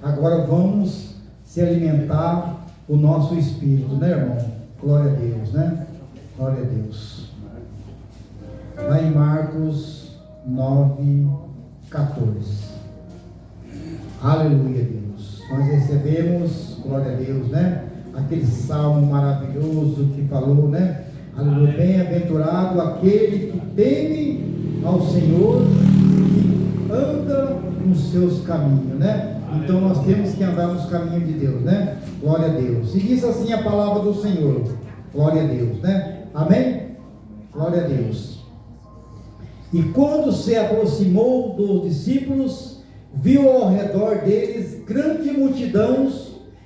Agora vamos se alimentar o nosso espírito, né, irmão? Glória a Deus, né? Glória a Deus. Vai em Marcos 9:14. Aleluia, Deus. Nós recebemos, glória a Deus, né? Aquele salmo maravilhoso que falou, né? Aleluia. Bem-aventurado aquele que teme ao Senhor e anda nos seus caminhos, né? Então nós temos que andar nos caminhos de Deus, né? Glória a Deus. E diz assim a palavra do Senhor. Glória a Deus, né? Amém? Glória a Deus. E quando se aproximou dos discípulos, viu ao redor deles grande multidão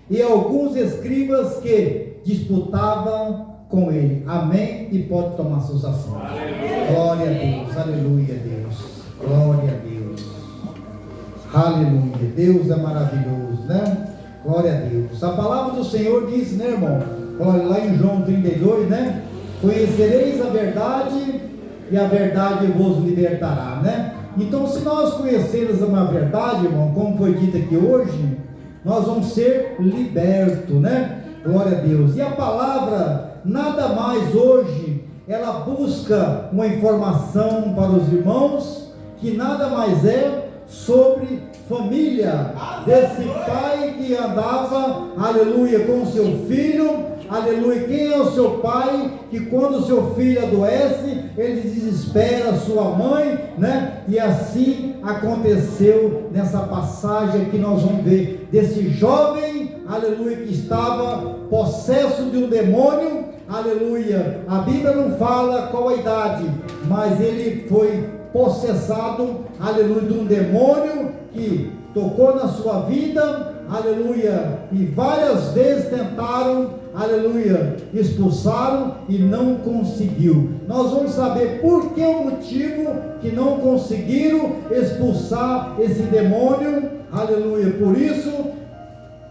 e alguns escribas que disputavam com ele. Amém? E pode tomar seus assentos. Glória a Deus, aleluia, Deus. Glória a Deus. Aleluia. Deus é maravilhoso, né? Glória a Deus. A palavra do Senhor diz, né, irmão? Olha lá em João 32, né? Conhecereis a verdade e a verdade vos libertará, né? Então, se nós conhecermos uma verdade, irmão, como foi dito aqui hoje, nós vamos ser libertos, né? Glória a Deus. E a palavra, nada mais hoje, ela busca uma informação para os irmãos, que nada mais é sobre família, desse pai que andava, aleluia, com o seu filho, aleluia. Quem é o seu pai que quando o seu filho adoece, ele desespera a sua mãe, né? E assim aconteceu nessa passagem que nós vamos ver desse jovem, aleluia, que estava possesso de um demônio, aleluia. A Bíblia não fala qual a idade, mas ele foi possessado, aleluia, de um demônio que tocou na sua vida, aleluia, e várias vezes tentaram, aleluia, expulsaram e não conseguiu. Nós vamos saber por que o motivo que não conseguiram expulsar esse demônio, aleluia. Por isso,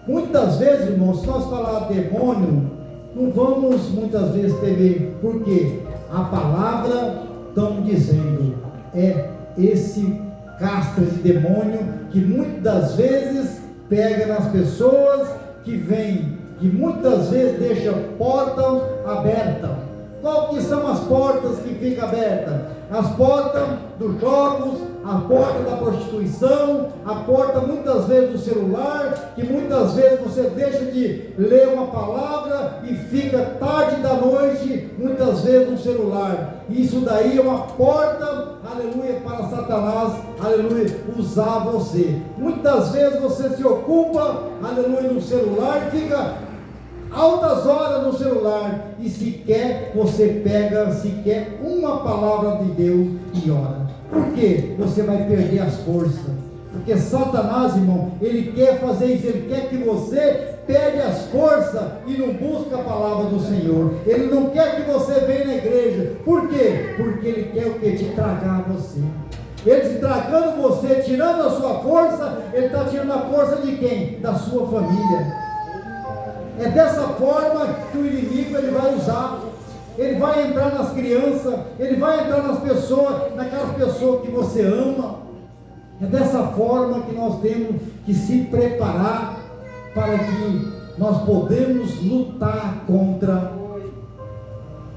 muitas vezes, irmãos, se nós falar demônio, não vamos muitas vezes temer, porque a palavra estamos dizendo, é esse castra de demônio que muitas das vezes pega nas pessoas, que vem, que muitas vezes deixa portas abertas. Qual que são as portas que ficam abertas? As portas dos jogos, a porta da prostituição, a porta muitas vezes do celular, que muitas vezes você deixa de ler uma palavra e fica tarde da noite, muitas vezes no celular. Isso daí é uma porta, aleluia, para Satanás, aleluia, usar você. Muitas vezes você se ocupa, aleluia, no celular, fica altas horas no celular e sequer você pega sequer uma palavra de Deus e ora. Por quê? Você vai perder as forças. Porque Satanás, irmão, ele quer fazer isso, ele quer que você perde as forças e não busca a palavra do Senhor. Ele não quer que você venha na igreja. Por quê? Porque ele quer o que? Te tragar você. Ele se tragando você, tirando a sua força, ele está tirando a força de quem? Da sua família. É dessa forma que o inimigo ele vai usar. Ele vai entrar nas crianças, ele vai entrar nas pessoas, naquelas pessoas que você ama. É dessa forma que nós temos que se preparar para que nós podemos lutar contra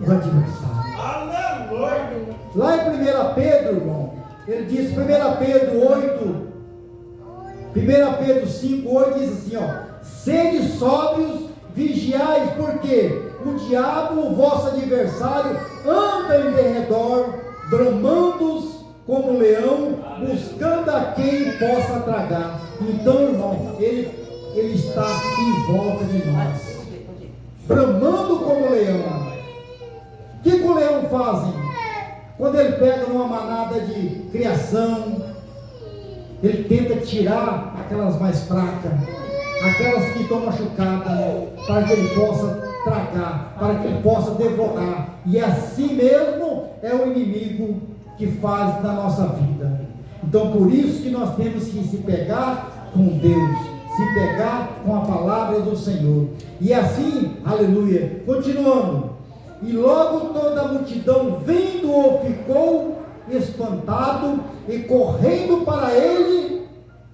o adversário. Aleluia! Lá em 1 Pedro, irmão, ele diz, 1 Pedro 8, 1 Pedro 5, 8 diz assim, ó: sede sóbrios, vigiais, porque o diabo, o vosso adversário, anda em derredor, bramando como um leão, buscando a quem possa tragar. Então, irmão, ele está em volta de nós, bramando como um leão. O que o leão faz? Quando ele pega numa manada de criação, ele tenta tirar aquelas mais fracas, aquelas que estão machucadas, para que ele possa tragar, para que ele possa devorar. E assim mesmo é o inimigo que faz na nossa vida. Então por isso que nós temos que se pegar com Deus, se pegar com a palavra do Senhor. E assim, aleluia, continuando. E logo toda a multidão vendo-o ficou espantado e correndo para ele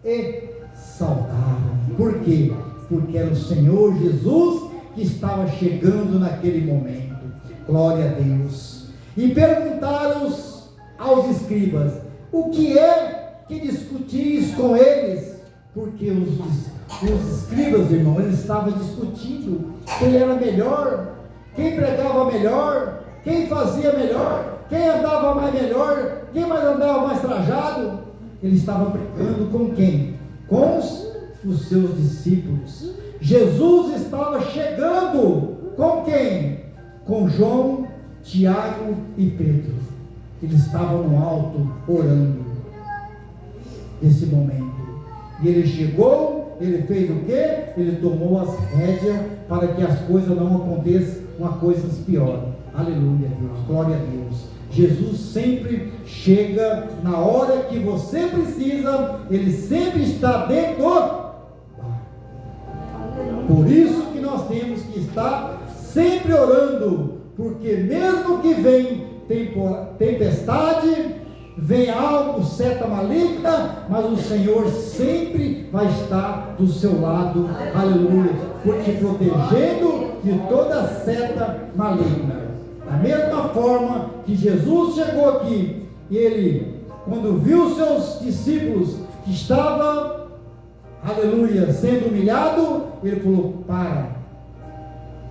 e saudaram. Por quê? Porque era o Senhor Jesus que estava chegando naquele momento. Glória a Deus. E perguntaram aos escribas: o que é que discutis com eles? Porque os escribas, irmão, eles estavam discutindo quem era melhor, quem pregava melhor, quem fazia melhor, quem andava mais melhor, quem mais andava mais trajado. Ele estava brigando com quem? Com os seus discípulos. Jesus estava chegando com quem? Com João, Tiago e Pedro. Eles estavam no alto orando nesse momento. E ele chegou, ele fez o quê? Ele tomou as rédeas para que as coisas não aconteçam, uma coisa pior. Aleluia, Deus, glória a Deus. Jesus sempre chega na hora que você precisa, ele sempre está dentro do barco. Por isso que nós temos que estar sempre orando, porque mesmo que venha tempestade, vem algo, seta maligna, mas o Senhor sempre vai estar do seu lado, aleluia, te protegendo de toda seta maligna. Da mesma forma que Jesus chegou aqui, e ele, quando viu os seus discípulos que estavam, aleluia, sendo humilhado, ele falou: para,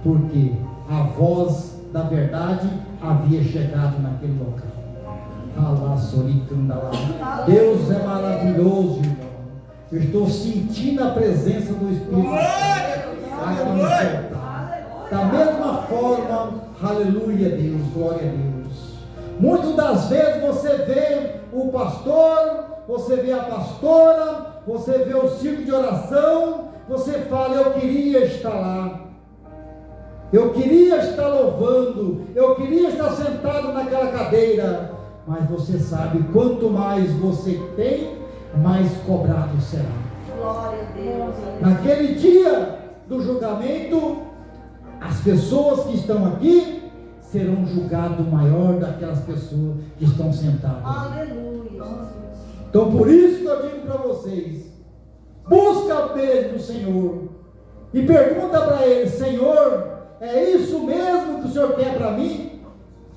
porque a voz da verdade havia chegado naquele local. Deus é maravilhoso, irmão. Eu estou sentindo a presença do Espírito Santo aqui no altar. Da mesma forma, aleluia, Deus, glória a Deus. Muitas das vezes você vê o pastor, você vê a pastora, você vê o círculo de oração, você fala: eu queria estar lá, eu queria estar louvando, eu queria estar sentado naquela cadeira. Mas você sabe, quanto mais você tem, mais cobrado será. Glória a Deus. Naquele dia do julgamento, as pessoas que estão aqui serão julgadas maior daquelas pessoas que estão sentadas. Aleluia. Então por isso que eu digo para vocês: busca mesmo o Senhor e pergunta para Ele: Senhor, é isso mesmo que o Senhor quer para mim?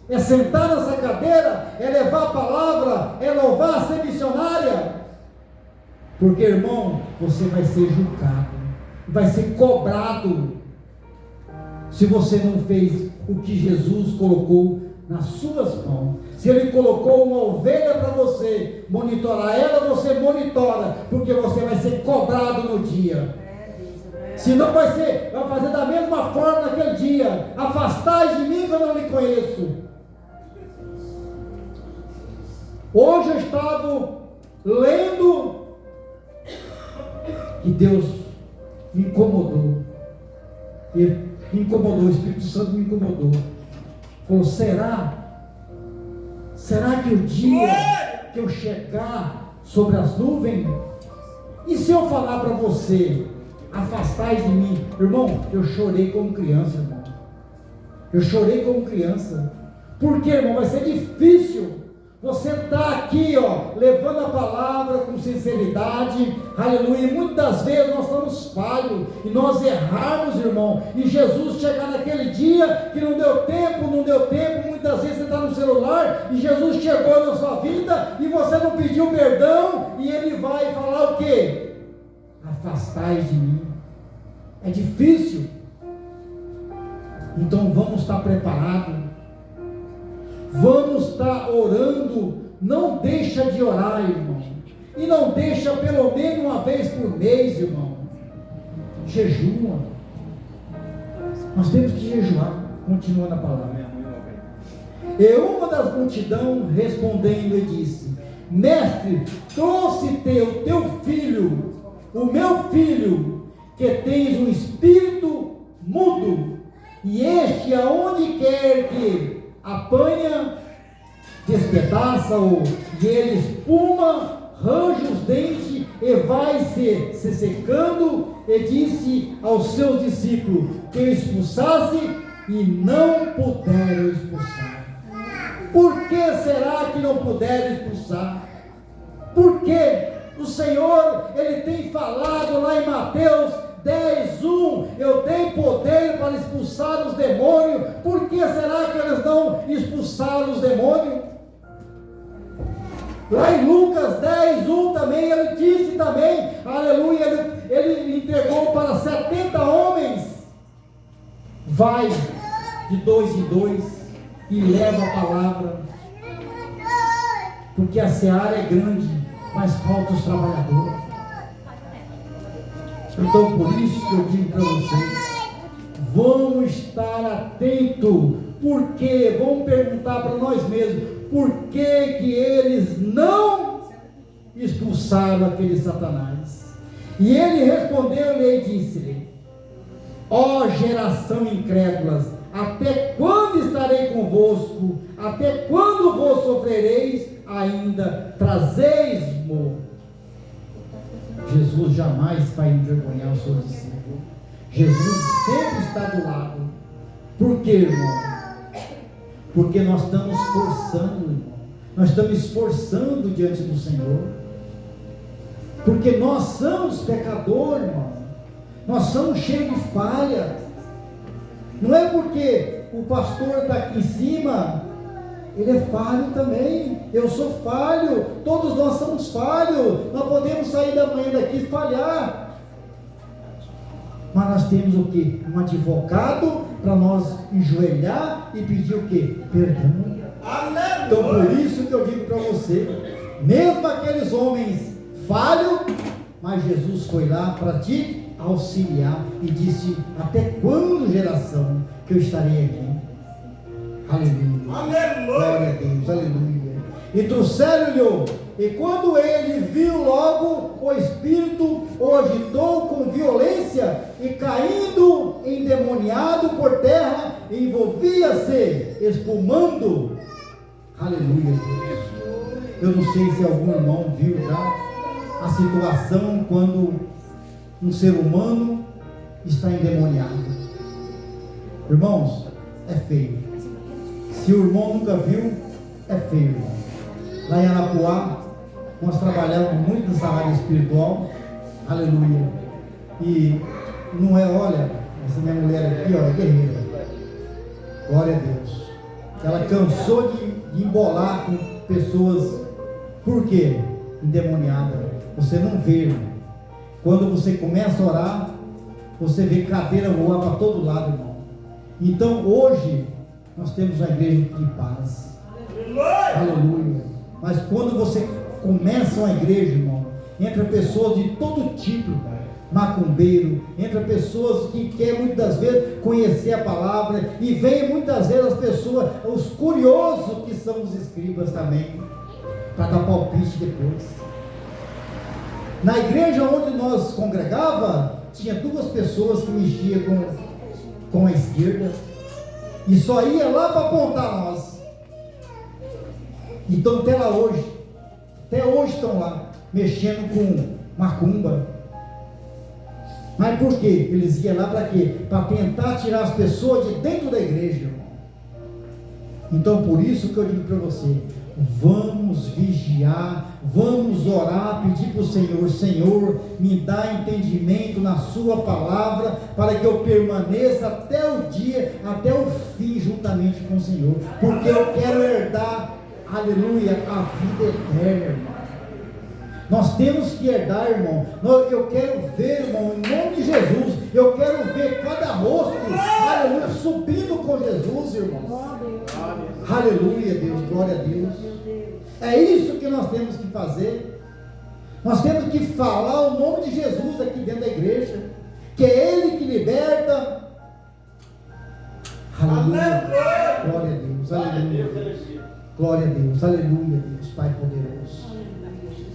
É sentar nessa cadeira? É levar a palavra? É louvar, ser missionária? Porque, irmão, você vai ser julgado, vai ser cobrado, se você não fez o que Jesus colocou nas suas mãos. Se Ele colocou uma ovelha para você monitorar ela, você monitora, porque você vai ser cobrado no dia. Senão vai fazer da mesma forma naquele dia: afastai de mim que eu não lhe conheço. Hoje eu estava lendo e Deus me incomodou. Ele me incomodou, o Espírito Santo me incomodou. Falou: será que o dia que eu chegar sobre as nuvens, e se eu falar para você: afastai de mim? Irmão, eu chorei como criança, irmão. Eu chorei como criança. Por quê, irmão? Vai ser difícil. Você está aqui, levando a palavra com sinceridade, aleluia. E muitas vezes nós estamos falhos e nós erramos, irmão. E Jesus chegar naquele dia que não deu tempo. Muitas vezes você está no celular e Jesus chegou na sua vida e você não pediu perdão, e Ele vai falar o quê? Afastai de mim. É difícil. Então vamos estar preparados. Vamos estar orando. Não deixa de orar, irmão. E não deixa pelo menos uma vez por mês, irmão. Jejua. Nós temos que jejuar. Continua na palavra. E uma das multidão respondendo lhe disse: Mestre, trouxe-te o teu filho, o meu filho, que tens um espírito mudo, e este aonde quer que apanha, despedaça-o, e ele espuma, range os dentes e vai se secando. E disse aos seus discípulos que expulsasse, e não puderam expulsar. Por que será que não puderam expulsar? Por quê? O Senhor, Ele tem falado lá em Mateus 10:1, eu dei poder para expulsar os demônios. Por que será que eles não expulsaram os demônios? Lá em Lucas 10:1 também, ele disse também, aleluia, ele entregou para 70 homens, vai de 2 em 2 e leva a palavra, porque a seara é grande, mas falta os trabalhadores. Então por isso que eu digo para vocês, vamos estar atentos, porque vamos perguntar para nós mesmos, por que eles não expulsaram aquele Satanás? E ele respondeu-lhe e disse-lhe: ó geração incrédula, até quando estarei convosco? Até quando vos sofrereis ainda? Trazeis-mo. Jesus jamais vai envergonhar os seus discípulos. Jesus sempre está do lado. Por quê, irmão? Porque nós estamos forçando, irmão. Nós estamos esforçando diante do Senhor. Porque nós somos pecadores, irmão. Nós somos cheios de falha. Não é porque o pastor está aqui em cima, ele é falho também. Eu sou falho. Todos nós somos falhos. Nós podemos sair da manhã daqui e falhar. Mas nós temos o quê? Um advogado para nós enjoelhar e pedir o quê? Perdão. Então por isso que eu digo para você, mesmo aqueles homens falhos, mas Jesus foi lá para te auxiliar e disse: até quando, geração, que eu estarei aqui? Aleluia. Glória a Deus, aleluia. E trouxeram-lhe, e quando ele viu, logo o espírito o agitou com violência, e caindo endemoniado por terra, envolvia-se, espumando. Aleluia, Deus. Eu não sei se algum irmão viu já a situação quando um ser humano está endemoniado. Irmãos, é feio. Se o irmão nunca viu, é feio, irmão. Lá em Arapuá, nós trabalhamos muito nessa área espiritual. Aleluia. E não é, olha, essa minha mulher aqui, ó, é guerreira. Glória a Deus. Ela cansou de embolar com pessoas. Por quê? Endemoniada. Você não vê, irmão. Quando você começa a orar, você vê cadeira voar para todo lado, irmão. Então hoje nós temos uma igreja de paz. Aleluia. Mas quando você começa uma igreja, irmão, entra pessoas de todo tipo, macumbeiro, entra pessoas que querem muitas vezes conhecer a palavra, e vem muitas vezes as pessoas, os curiosos que são os escribas também, para dar palpite depois. Na igreja onde nós congregava, tinha 2 pessoas que mexiam com a esquerda, e só ia lá para apontar nós. Então até hoje estão lá, mexendo com macumba. Mas por quê? Eles iam lá para quê? Para tentar tirar as pessoas de dentro da igreja, irmão. Então por isso que eu digo para você, vamos vigiar, vamos orar, pedir para o Senhor: Senhor, me dá entendimento na sua palavra, para que eu permaneça até o dia, até o fim, juntamente com o Senhor, porque eu quero herdar, aleluia, a vida eterna, irmão. Nós temos que herdar, irmão. Eu quero ver, irmão, em nome de Jesus, eu quero ver cada rosto, aleluia, subindo com Jesus, irmão. Aleluia, Deus, glória a Deus. É isso que nós temos que fazer. Nós temos que falar o nome de Jesus aqui dentro da igreja, que é Ele que liberta. Aleluia, glória a Deus, aleluia, glória a Deus, aleluia, Deus, Pai poderoso,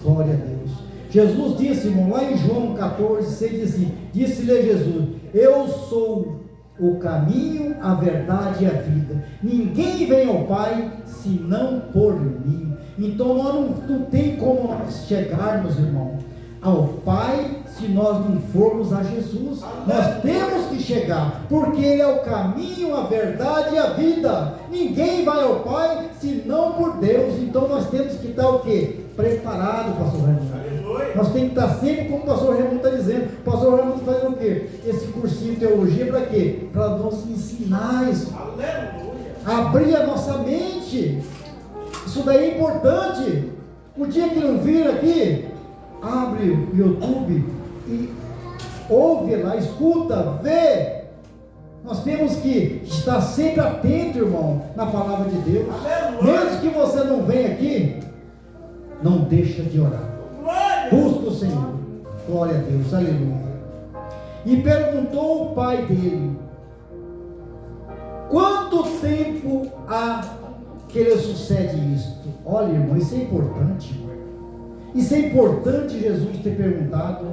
glória a Deus. Jesus disse, irmão, lá em João 14:6, disse-lhe Jesus: eu sou o caminho, a verdade e a vida. Ninguém vem ao Pai senão por mim. Então nós não tem como nós chegarmos, irmão, ao Pai se nós não formos a Jesus. Nós temos que chegar, porque Ele é o caminho, a verdade e a vida. Ninguém vai ao Pai senão por Deus. Então nós temos que estar o quê? Preparado, pastor Raimundo. Nós temos que estar sempre, como o pastor Raimundo está dizendo. O pastor Raimundo faz o quê? Esse cursinho de teologia para quê? Para nos ensinar isso. Abrir a nossa mente. Isso daí é importante. O dia que não vir aqui, abre o YouTube e ouve lá, escuta, vê. Nós temos que estar sempre atento, irmão, na palavra de Deus. Mesmo que você não venha aqui, não deixa de orar. Busca o Senhor. Glória a Deus, aleluia. E perguntou o pai dele: quanto tempo há que lhe sucede isto? Olha, irmão, isso é importante. Isso é importante Jesus ter perguntado.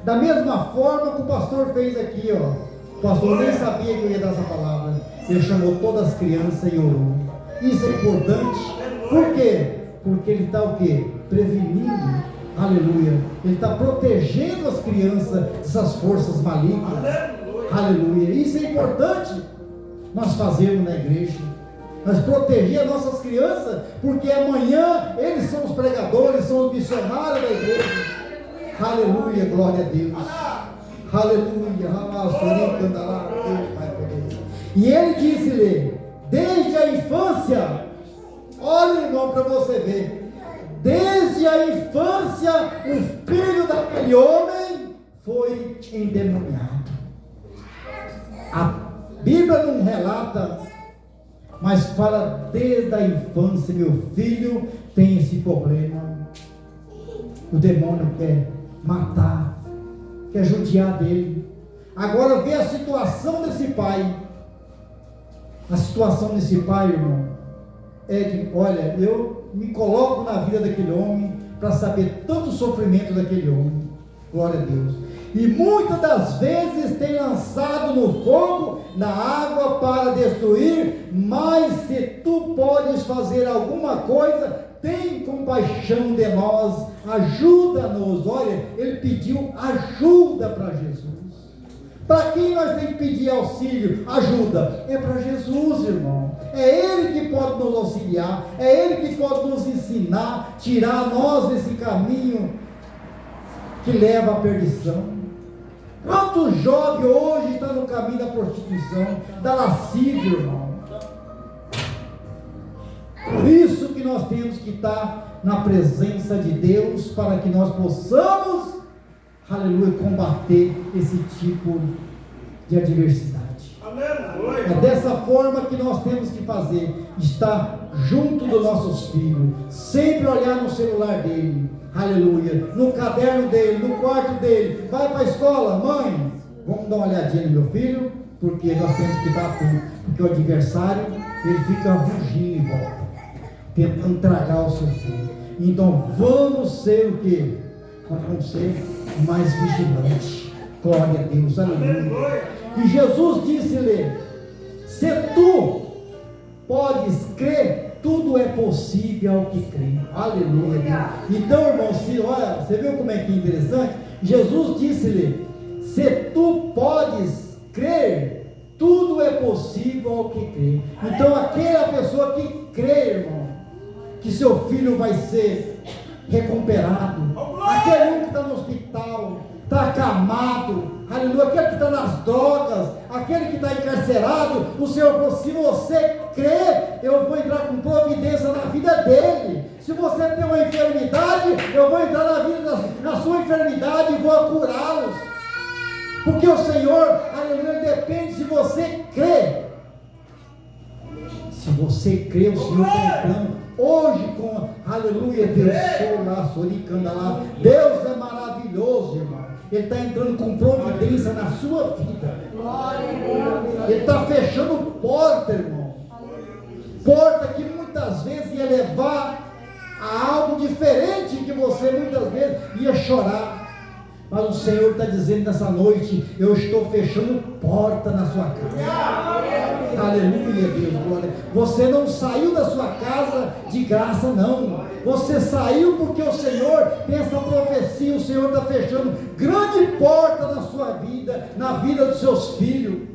Da mesma forma que o pastor fez aqui, ó. O pastor nem sabia que eu ia dar essa palavra. Ele chamou todas as crianças e orou. Isso é importante. Por quê? Porque ele está o quê? Prevenindo. Aleluia. Ele está protegendo as crianças dessas forças malignas. Aleluia. Isso é importante nós fazermos na igreja. Nós proteger as nossas crianças, porque amanhã eles são os pregadores, são os missionários da igreja. Aleluia, glória a Deus. Aleluia, e ele disse-lhe, desde a infância, olha, irmão, para você ver, desde a infância, o filho daquele homem foi endemoniado. A Bíblia não relata, mas fala desde a infância, meu filho tem esse problema. O demônio quer matar, quer judiar dele. Agora vê a situação desse pai. A situação desse pai, irmão, é de, olha, eu me coloco na vida daquele homem para saber tanto sofrimento daquele homem. Glória a Deus. E muitas das vezes tem lançado no fogo, na água para destruir, mas se tu podes fazer alguma coisa, tem compaixão de nós, ajuda-nos. Olha, ele pediu ajuda para Jesus. Para quem nós temos que pedir auxílio, ajuda? É para Jesus, irmão. É Ele que pode nos auxiliar, é Ele que pode nos ensinar, tirar nós desse caminho que leva à perdição. Quanto jovem hoje está no caminho da prostituição, da lascívia, irmão? Por isso que nós temos que estar na presença de Deus, para que nós possamos, aleluia, combater esse tipo de adversidade. É dessa forma que nós temos que fazer, estar junto dos nossos filhos, sempre olhar no celular dele, aleluia, no caderno dele, no quarto dele. Vai para a escola, mãe, vamos dar uma olhadinha no meu filho, porque nós temos que estar atentos, porque o adversário, ele fica rugindo em volta, tentando tragar o seu filho. Então vamos ser o quê? Nós vamos ser mais vigilantes. Glória a Deus, aleluia. E Jesus disse-lhe: se tu podes crer, tudo é possível ao que crê. Aleluia. Então, irmão, olha, você viu como é que é interessante? Jesus disse-lhe: se tu podes crer, tudo é possível ao que crê. Então, aquela pessoa que crê, irmão, que seu filho vai ser recuperado, aquele um que está no hospital, está acamado, aleluia, aquele que está nas drogas, aquele que está encarcerado, o Senhor falou: se você crer, eu vou entrar com providência na vida dele. Se você tem uma enfermidade, eu vou entrar na sua enfermidade e vou curá-los, porque o Senhor, aleluia, depende se você crer. Se você crer, o Senhor está entrando hoje com, aleluia, Deus, Deus é maravilhoso, irmão. Ele está entrando com providência na sua vida. Ele está fechando porta, irmão. Porta que muitas vezes ia levar a algo diferente, que você muitas vezes ia chorar. Mas o Senhor está dizendo nessa noite: eu estou fechando porta na sua casa. Aleluia, Deus, glória. Você não saiu da sua casa de graça, não. Você saiu porque o Senhor tem essa profecia. O Senhor está fechando grande porta na sua vida, na vida dos seus filhos.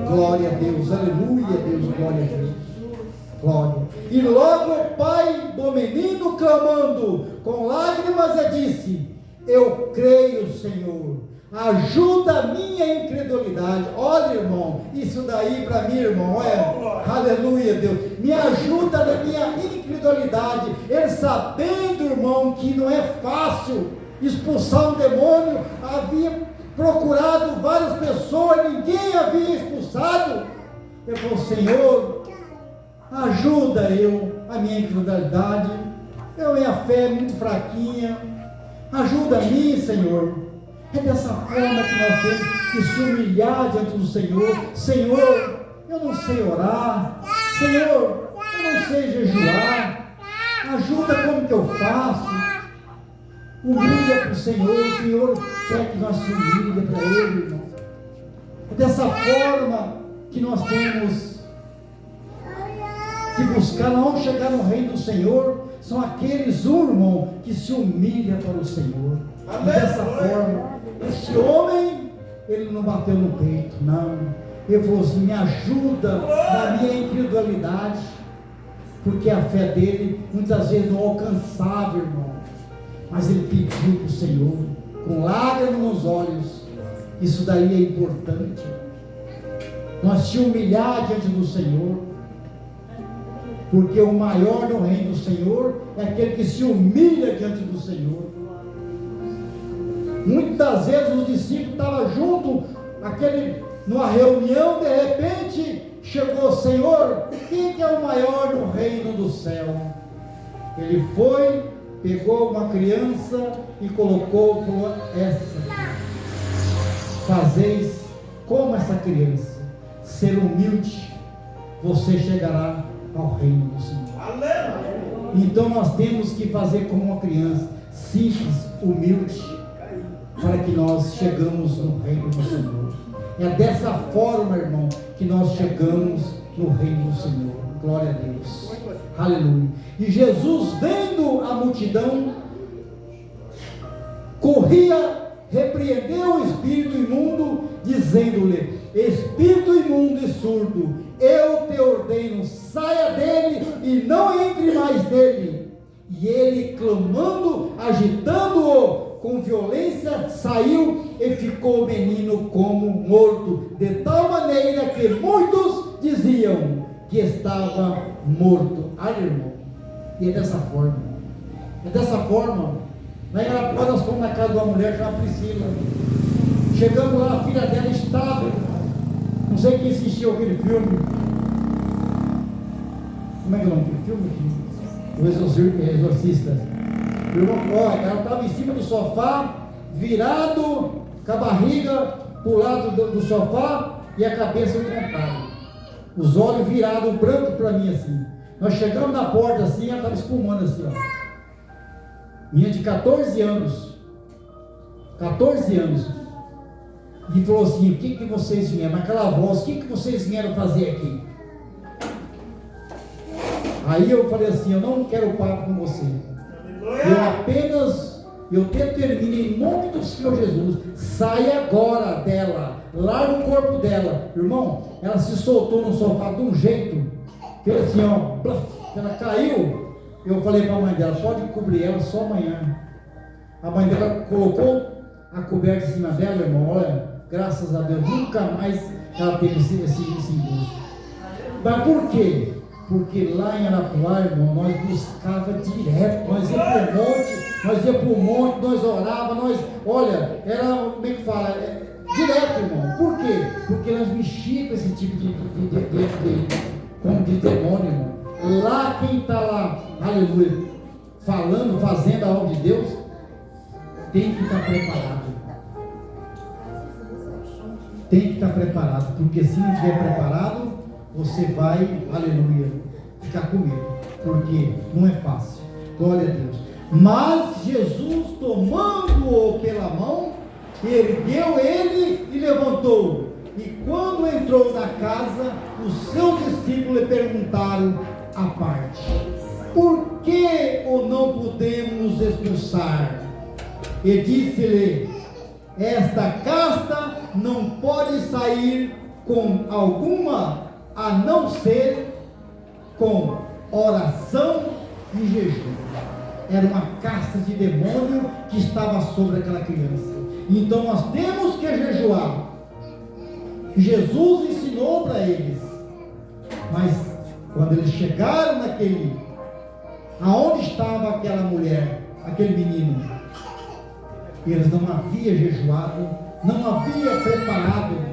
Glória a Deus, aleluia, Deus, glória a Deus. Glória. E logo o pai do menino clamando com lágrimas e disse: eu creio, Senhor, ajuda a minha incredulidade. Olha, irmão, isso daí para mim, irmão, olha, aleluia, Deus, me ajuda na minha incredulidade. Ele sabendo, irmão, que não é fácil expulsar um demônio, havia procurado várias pessoas, ninguém havia expulsado. Ele falou: Senhor, ajuda a minha incredulidade, minha fé é muito fraquinha, ajuda a mim, Senhor. É dessa forma que nós temos que se humilhar diante do Senhor. Senhor, eu não sei orar, Senhor, eu não sei jejuar, ajuda como que eu faço. Humilha para o Senhor quer que nós se humilhe para Ele, irmão. É dessa forma que nós temos que buscar, não chegar no reino do Senhor. São aqueles, irmão, que se humilham para o Senhor. E dessa forma, esse homem, ele não bateu no peito, não. Ele falou assim: me ajuda na minha incredulidade, porque a fé dele muitas vezes não alcançava, irmão. Mas ele pediu para o Senhor, com lágrimas nos olhos. Isso daí é importante. Nós se humilhar diante do Senhor, porque o maior no reino do Senhor é aquele que se humilha diante do Senhor. Muitas vezes os discípulos estavam juntos, numa reunião, de repente chegou: Senhor, quem que é o maior no reino do céu? Ele foi, pegou uma criança e colocou, falou: fazeis como essa criança, ser humilde, você chegará ao reino do Senhor. Então nós temos que fazer como uma criança, simples, humilde, para que nós chegamos no reino do Senhor. É dessa forma, irmão, que nós chegamos no reino do Senhor. Glória a Deus, aleluia. E Jesus, vendo a multidão, corria, repreendeu o espírito imundo, dizendo-lhe: espírito imundo e surdo, eu te ordeno, saia dele e não entre mais nele. E ele, clamando, agitando-o com violência, saiu e ficou o menino como morto, de tal maneira que muitos diziam que estava morto. Ai, irmão, e é dessa forma. É dessa forma. Quando nós fomos na casa de uma mulher chamada Priscila, chegamos lá, a filha dela estava, não sei quem assistiu aquele filme, como é que é o nome daquele filme? O Exorcista. Ela estava em cima do sofá, virado, com a barriga para o lado do sofá e a cabeça levantada, os olhos virados, brancos para mim assim. Nós chegamos na porta assim, ela estava espumando assim, ó. Minha de 14 anos, e falou assim: o que vocês vieram? Naquela voz: o que vocês vieram fazer aqui? Aí eu falei assim: eu não quero papo com você, eu determino em nome do Senhor Jesus, sai agora dela, larga o corpo dela. Irmão, ela se soltou no sofá de um jeito, fez assim, ó, ela caiu. Eu falei para a mãe dela: pode cobrir ela só amanhã. A mãe dela colocou a coberta em cima dela, irmão. Olha, graças a Deus, nunca mais ela teve esse impulso. Mas por quê? Porque lá em Arapuá, irmão, nós buscava direto, nós ia para o monte, nós orava, olha, era, como é que fala? Direto, irmão. Por quê? Porque nós mexíamos com esse tipo de demônio, irmão. Lá quem está lá, aleluia, falando, fazendo a obra de Deus, tem que estar preparado. Tem que estar preparado, porque se não estiver preparado, você vai, aleluia, ficar com medo, porque não é fácil. Glória a Deus. Mas Jesus, tomando-o pela mão, ergueu ele e levantou. E quando entrou na casa, os seus discípulos lhe perguntaram à parte: por que o não podemos expulsar? E disse-lhe: esta casta não pode sair com alguma, a não ser com oração em jejum. Era uma casta de demônio que estava sobre aquela criança. Então nós temos que jejuar. Jesus ensinou para eles. Mas quando eles chegaram aonde estava aquela mulher, aquele menino, eles não haviam jejuado, não haviam preparado.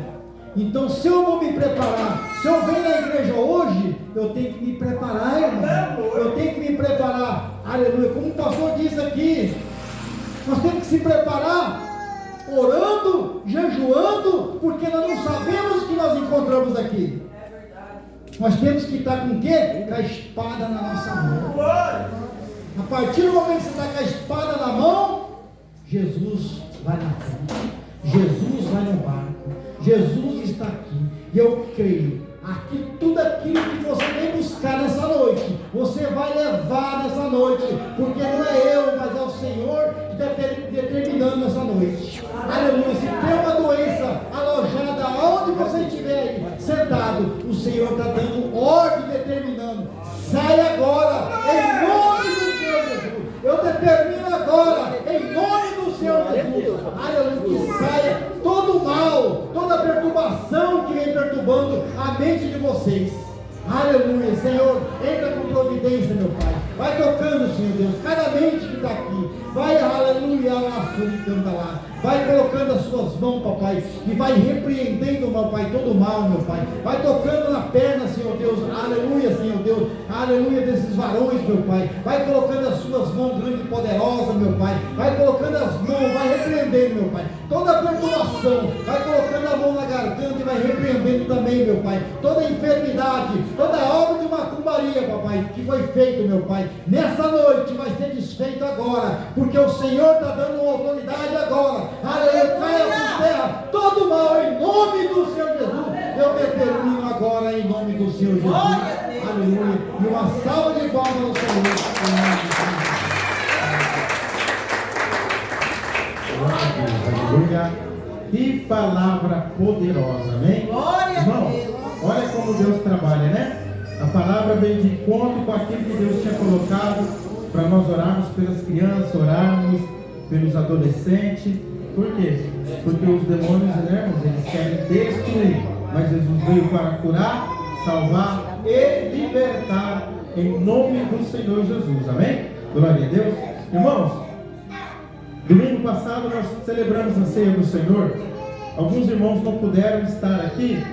Então, se eu não me preparar, se eu venho na igreja hoje, eu tenho que me preparar, irmão. Eu tenho que me preparar, aleluia. Como o pastor disse aqui, nós temos que se preparar, orando, jejuando, porque nós não sabemos o que nós encontramos aqui. Nós temos que estar com o quê? Com a espada na nossa mão. A partir do momento que você está com a espada na mão, Jesus vai na frente, Jesus vai no barco, Jesus está aqui. E eu creio, aqui tudo aquilo que você vem buscar nessa noite, você vai levar nessa noite, porque não é eu, mas é o Senhor que está determinando nessa noite. Aleluia. Se tem uma doença alojada aonde você estiver aí, sentado, o Senhor está dando ordem, determinando: sai agora, em nome do Senhor Jesus. Eu determino agora, em nome do Senhor Jesus, aleluia, que saia todo mal, toda perturbação que vem perturbando a mente de vocês. Aleluia, Senhor, entra com providência, meu Pai. Vai tocando, Senhor Deus, cada mente que está aqui. Vai, aleluia, lá, suricanda lá. Vai colocando as suas mãos, papai, e vai repreendendo, meu Pai, todo mal, meu Pai. Vai tocando na perna, Senhor Deus, aleluia, Senhor Deus, aleluia, desses varões, meu Pai. Vai colocando as suas mãos grandes e poderosas, meu Pai. Vai colocando as mãos, vai repreendendo, meu Pai, toda perturbação. Vai colocando a mão na garganta e vai repreendendo também, meu Pai, toda enfermidade, toda obra de macumbaria, papai, que foi feito, meu Pai, nessa noite vai ser desfeito agora, porque o Senhor está dando uma autoridade agora. Aleluia, caia por terra todo mal em nome do Senhor Jesus. Eu determino agora em nome do Senhor Jesus. Aleluia. E uma salva de palmas ao Senhor. Aleluia. Que palavra poderosa, amém? Irmão, olha como Deus trabalha, né? A palavra vem de encontro com aquilo que Deus tinha colocado para nós orarmos pelas crianças, orarmos pelos adolescentes. Por quê? Porque os demônios, né, irmãos, eles querem destruir, mas Jesus veio para curar, salvar e libertar em nome do Senhor Jesus, amém? Glória a Deus. Irmãos, domingo passado nós celebramos a ceia do Senhor. Alguns irmãos não puderam estar aqui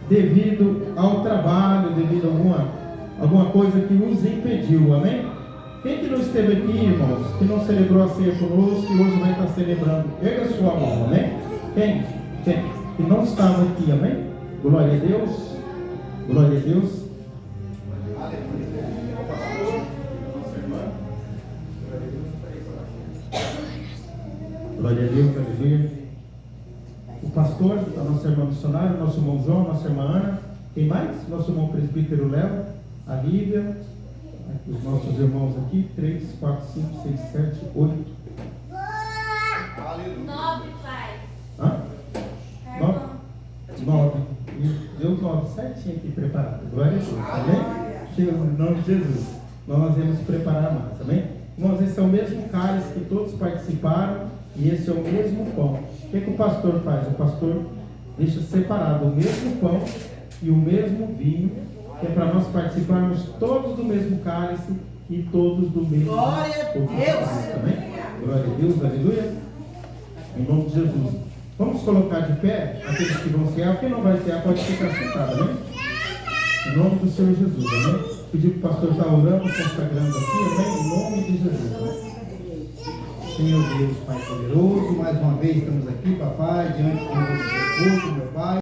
devido ao trabalho, devido a alguma coisa que os impediu, amém? Quem que não esteve aqui, irmãos, que não celebrou a ceia conosco e hoje vai estar celebrando? Erga a sua mão, amém? Quem? Que não estava aqui, amém? Glória a Deus. Glória a Deus. Glória a Deus, aleluia. O pastor, a nossa irmã missionária, nosso irmão João, nossa irmã Ana. Quem mais? Nosso irmão presbítero Léo, a Lívia, os nossos irmãos aqui, 3, 4, 5, 6, 7, 8. 9, pai. Hã? 9. Deu 9 certinho aqui preparado. Glória a Deus, amém? Em nome de Jesus. Nós vamos preparar mais, amém? Irmãos, esse é o mesmo cálice que todos participaram e esse é o mesmo pão. O que o pastor faz? O pastor deixa separado o mesmo pão e o mesmo vinho, que é para nós participarmos todos do mesmo cálice e todos do mesmo. Glória a Deus! Amém? Glória a Deus, aleluia. Em nome de Jesus. Vamos colocar de pé aqueles que vão cear. Quem não vai cear pode ficar sentado, amém? Em nome do Senhor Jesus, amém? Pedir para o pastor estar orando, consagrando aqui, amém? Em nome de Jesus, amém? Senhor Deus, Pai poderoso, mais uma vez estamos aqui, papai, diante do teu corpo, meu Pai.